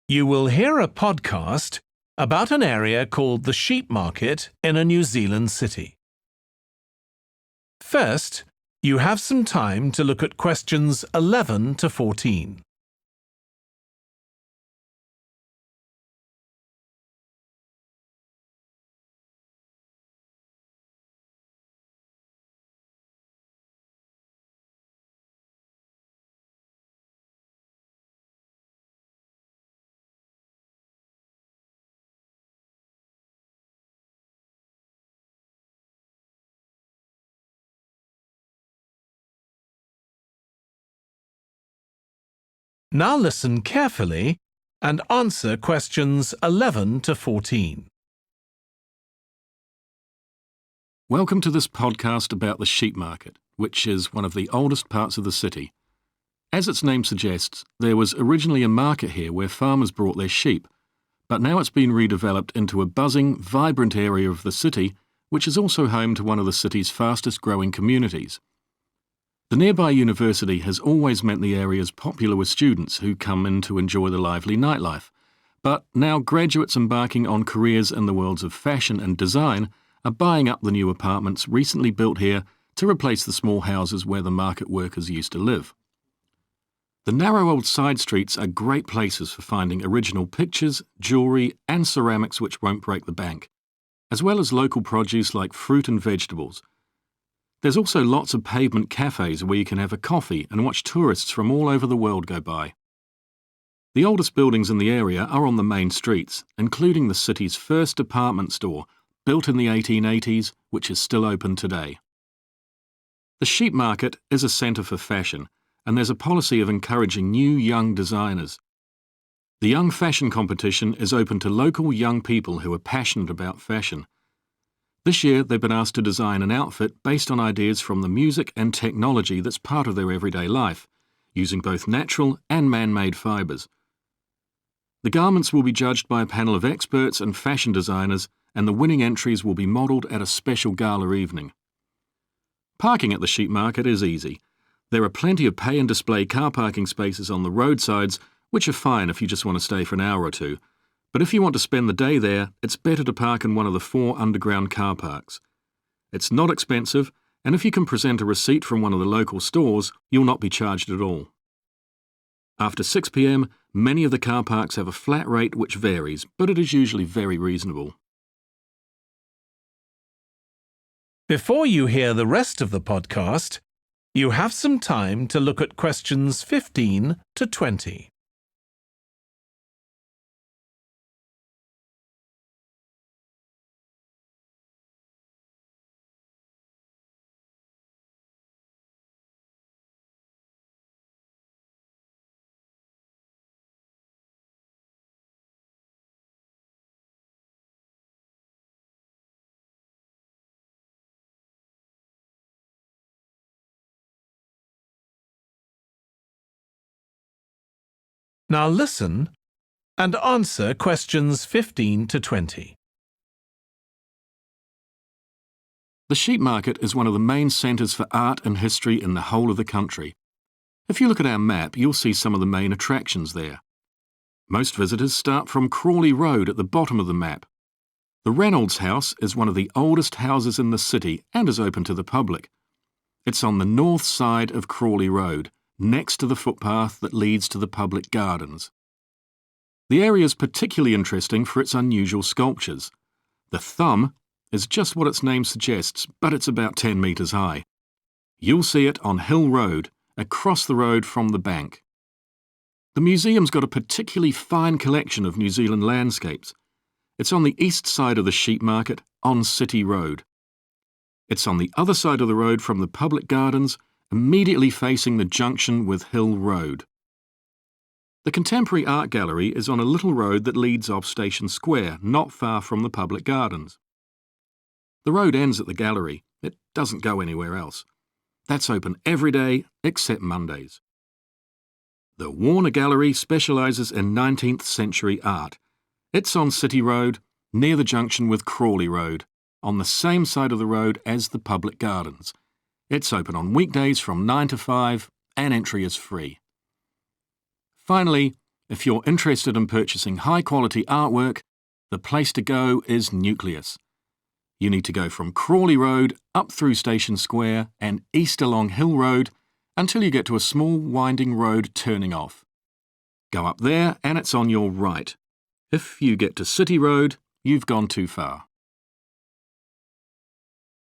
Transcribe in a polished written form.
You will hear a podcast about an area called the sheep market in a New Zealand city. First, you have some time to look at questions 11 to 14. Now listen carefully and answer questions 11 to 14. Welcome to this podcast about the sheep market, which is one of the oldest parts of the city. As its name suggests, there was originally a market here where farmers brought their sheep, but now it's been redeveloped into a buzzing, vibrant area of the city, which is also home to one of the city's fastest growing communities. The nearby university has always meant the area's popular with students who come in to enjoy the lively nightlife, but now graduates embarking on careers in the worlds of fashion and design are buying up the new apartments recently built here to replace the small houses where the market workers used to live. The narrow old side streets are great places for finding original pictures, jewellery and ceramics which won't break the bank, as well as local produce like fruit and vegetables. There's also lots of pavement cafes where you can have a coffee and watch tourists from all over the world go by. The oldest buildings in the area are on the main streets, including the city's first department store, built in the 1880s, which is still open today. The sheep market is a centre for fashion, and there's a policy of encouraging new young designers. The Young Fashion Competition is open to local young people who are passionate about fashion. This year, they've been asked to design an outfit based on ideas from the music and technology that's part of their everyday life, using both natural and man-made fibres. The garments will be judged by a panel of experts and fashion designers, and the winning entries will be modelled at a special gala evening. Parking at the sheep market is easy. There are plenty of pay and display car parking spaces on the roadsides, which are fine if you just want to stay for an hour or two. But if you want to spend the day there, it's better to park in one of the 4 underground car parks. It's not expensive, and if you can present a receipt from one of the local stores, you'll not be charged at all. After 6 p.m, many of the car parks have a flat rate which varies, but it is usually very reasonable. Before you hear the rest of the podcast, you have some time to look at questions 15 to 20. Now listen and answer questions 15 to 20. The sheep market is one of the main centres for art and history in the whole of the country. If you look at our map, you'll see some of the main attractions there. Most visitors start from Crawley Road at the bottom of the map. The Reynolds House is one of the oldest houses in the city and is open to the public. It's on the north side of Crawley Road, next to the footpath that leads to the public gardens. The area is particularly interesting for its unusual sculptures. The thumb is just what its name suggests, but it's about 10 metres high. You'll see it on Hill Road, across the road from the bank. The museum's got a particularly fine collection of New Zealand landscapes. It's on the east side of the sheep market, on City Road. It's on the other side of the road from the public gardens, immediately facing the junction with Hill Road. The Contemporary Art Gallery is on a little road that leads off Station Square, not far from the public gardens. The road ends at the gallery. It doesn't go anywhere else. That's open every day except Mondays. The Warner Gallery specialises in 19th century art. It's on City Road, near the junction with Crawley Road, on the same side of the road as the public gardens. It's open on weekdays from 9 to 5 and entry is free. Finally, If you're interested in purchasing high-quality artwork, the place to go is Nucleus. You need to go from Crawley Road up through Station Square and east along Hill Road until you get to a small winding road turning off. Go up there and it's on your right. If you get to City Road, you've gone too far.